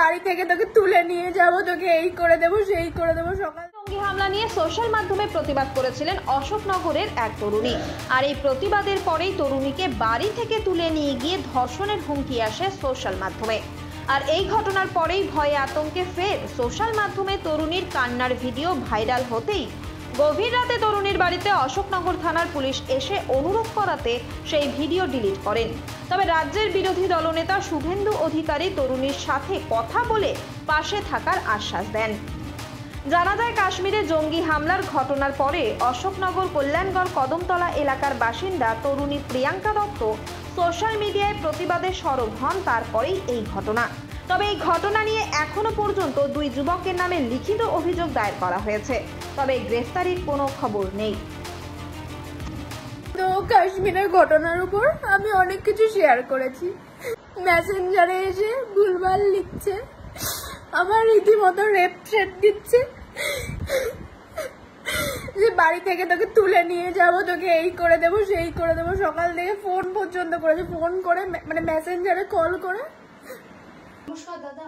বাড়ি থেকে তোকে তুলে নিয়ে যাবো, তোকে এই করে দেবো সেই করে দেবো। সকাল জঙ্গি হামলা নিয়ে সোশ্যাল মাধ্যমে প্রতিবাদ করেছিলেন অশোকনগরের এক তরুণী। আর এই প্রতিবাদের পরেই তরুণীকে বাড়ি থেকে তুলে নিয়ে গিয়ে ধর্ষণের হুমকি আসে সোশ্যাল মাধ্যমে। আর এই ঘটনার পরেই ভয়ে আতঙ্কে ফের সোশ্যাল মাধ্যমে তরুণীর কান্নার ভিডিও ভাইরাল হতেই গভীর রাতে তরুণীর বাড়িতে অশোকনগর থানার পুলিশ এসে অনুরোধ করাতে সেই ভিডিও ডিলিট করেন। তবে রাজ্যের বিরোধী দলনেতা শুভেন্দু অধিকারী তরুণীর সাথে কথা বলে পাশে থাকার আশ্বাস দেন। জানা যায়, কাশ্মীরে জঙ্গি হামলার ঘটনার পরে অশোকনগর কল্যাণগড় কদমতলা এলাকার বাসিন্দা তরুণী প্রিয়াঙ্কা দত্ত সোশ্যাল মিডিয়ায় প্রতিবাদে সরব হন। তারপরেই এই ঘটনা। তবে এই ঘটনা নিয়ে এখনো পর্যন্ত দুই যুবকের নামে লিখিত অভিযোগ দায়ের করা হয়েছে, তবে গ্রেফতারির কোনো খবর নেই। তো কাশ্মীরের ঘটনার উপর আমি অনেক কিছু শেয়ার করেছি। মেসেঞ্জারে এসে ভুলভাল লিখছে, আমার রীতিমতো রেপ থ্রেট দিচ্ছে যে বাড়ি থেকে তোকে তুলে নিয়ে যাবো, তোকে এই করে দেবো সেই করে দেবো। সকাল থেকে ফোন পর্যন্ত করেছে, ফোন করে মানে মেসেঞ্জারে কল করে। নমস্কার দাদা।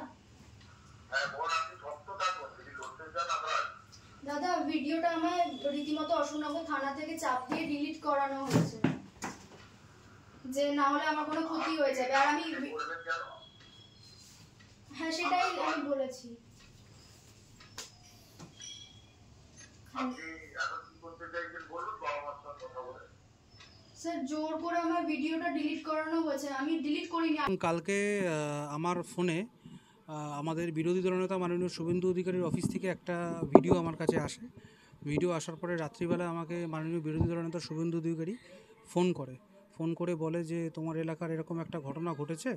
দাদা, ভিডিওটা আমার রীতিমতো অশোকনগর থানা থেকে চাপ দিয়ে ডিলিট করানো হয়েছে, যে না হলে আমার কোনো ক্ষতি হয়ে যাবে। আর আমি হ্যাঁ সেটাই আমি বলেছি। স্যার, জোর করে আমার ভিডিওটা ডিলিট করানো হয়েছে, আমি ডিলিট করিনি। কালকে আমার ফোনে আমাদের বিরোধী দলনেতা মাননীয় শুভেন্দু অধিকারীর অফিস থেকে একটা ভিডিও আমার কাছে আসে। ভিডিও আসার পরে রাত্রিবেলা আমাকে মাননীয় বিরোধী দলনেতা শুভেন্দু অধিকারী ফোন করে বলে যে তোমার এলাকার এরকম একটা ঘটনা ঘটেছে,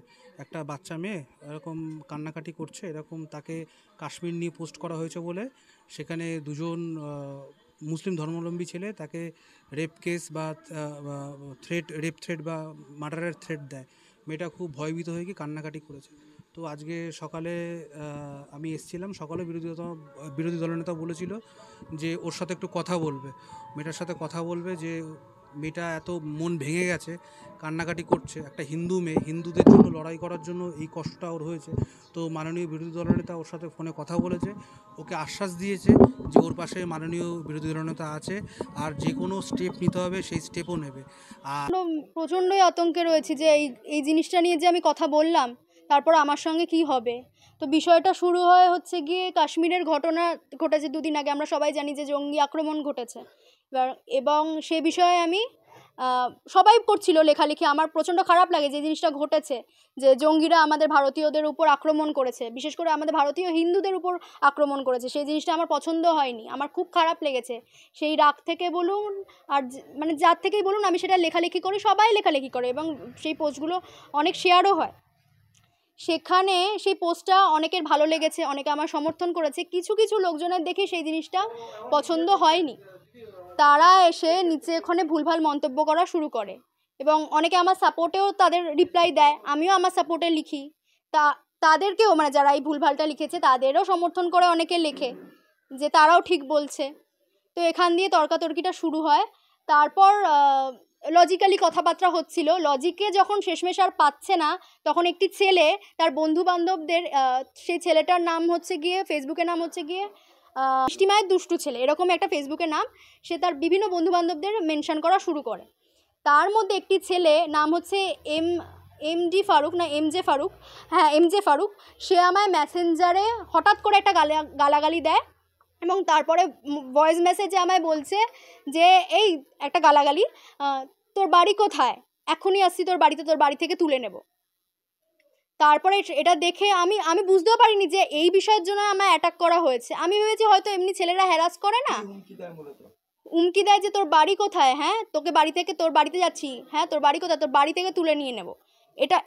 একটা বাচ্চা মেয়ে এরকম কান্নাকাটি করছে, এরকম তাকে কাশ্মীর নিয়ে পোস্ট করা হয়েছে বলে সেখানে দুজন মুসলিম ধর্মাবলম্বী ছেলে তাকে রেপ কেস বা রেপ থ্রেট বা মার্ডারের থ্রেট দেয়। মেয়েটা খুব ভয়ভীত হয়ে গিয়ে কান্নাকাটি করেছে। তো আজকে সকালে আমি এসেছিলাম, সকালে বিরোধী দলনেতা বলেছিল যে ওর সাথে একটু কথা বলবে, মেয়েটার সাথে কথা বলবে, যে মেয়েটা এত মন ভেঙে গেছে, কান্নাকাটি করছে, একটা হিন্দু মেয়ে, হিন্দুদের জন্য লড়াই করার জন্য এই কষ্টটা ওর হয়েছে। তো মাননীয় বিরোধী দলনেতা ওর সাথে ফোনে কথা বলেছে, ওকে আশ্বাস দিয়েছে যে ওর পাশে মাননীয় বিরোধী দলনেতা আছে, আর যে কোনো স্টেপ নিতে হবে সেই স্টেপও নেবে। আর প্রচণ্ডই আতঙ্কে রয়েছে যে এই জিনিসটা নিয়ে যে আমি কথা বললাম, তারপর আমার সঙ্গে কি হবে। তো বিষয়টা শুরু হচ্ছে গিয়ে কাশ্মীরের ঘটনা ঘটেছে দুদিন আগে। আমরা সবাই জানি যে জঙ্গি আক্রমণ ঘটেছে, এবং সে বিষয়ে আমি সবাই করছিল লেখালেখি। আমার প্রচণ্ড খারাপ লাগে যে জিনিসটা ঘটেছে, যে জঙ্গিরা আমাদের ভারতীয়দের উপর আক্রমণ করেছে, বিশেষ করে আমাদের ভারতীয় হিন্দুদের উপর আক্রমণ করেছে। সেই জিনিসটা আমার পছন্দ হয়নি, আমার খুব খারাপ লেগেছে। সেই রাগ থেকে বলুন আর মানে যার থেকেই বলুন, আমি সেটা লেখালেখি করি, সবাই লেখালেখি করে, এবং সেই পোস্টগুলো অনেক শেয়ারও হয়। সেখানে সেই পোস্টটা অনেকের ভালো লেগেছে, অনেকে আমার সমর্থন করেছে। কিছু কিছু লোকজনের দেখে সেই জিনিসটা পছন্দ হয়নি, তারা এসে নিচে ওখানে ভুলভাল মন্তব্য করা শুরু করে, এবং অনেকে আমার সাপোর্টেও তাদের রিপ্লাই দেয়, আমিও আমার সাপোর্টে লিখি। তাদেরকেও মানে যারা এই ভুলভালটা লিখেছে তাদেরও সমর্থন করে অনেকে লেখে যে তারাও ঠিক বলছে। তো এখান দিয়ে তর্কাতর্কিটা শুরু হয়। তারপর লজিক্যালি কথাবার্তা হচ্ছিল, লজিকে যখন শেষমেশ আর পাচ্ছে না, তখন একটি ছেলে তার বন্ধু বান্ধবদের, সেই ছেলেটার নাম হচ্ছে গিয়ে ফেসবুকের নাম হচ্ছে গিয়ে মিষ্টিমায়ের দুষ্টু ছেলে, এরকম একটা ফেসবুকের নাম, সে তার বিভিন্ন বন্ধুবান্ধবদের মেনশন করা শুরু করে। তার মধ্যে একটি ছেলে নাম হচ্ছে এমজে ফারুক, সে আমায় মেসেঞ্জারে হঠাৎ করে একটা গালাগালি দেয়, এবং তারপরে ভয়েস মেসেজে আমায় বলছে যে এই একটা গালাগালি, তোর বাড়ি কোথায়, এখনই আসছি তোর বাড়িতে, তোর বাড়ি থেকে তুলে নেব। তারপরে এটা দেখে আমি বুঝতেও পারিনি যে এই বিষয়ের জন্য আমায় অ্যাটাক করা হয়েছে। আমি ভেবেছি হয়তো এমনি ছেলেরা হ্যারাস করে না, হুমকি দেয় যে তোর বাড়ি কোথায়, হ্যাঁ তোকে বাড়ি থেকে, তোর বাড়িতে যাচ্ছি, হ্যাঁ তোর বাড়ি কোথায়, তোর বাড়ি থেকে তুলে নিয়ে নেব। এটা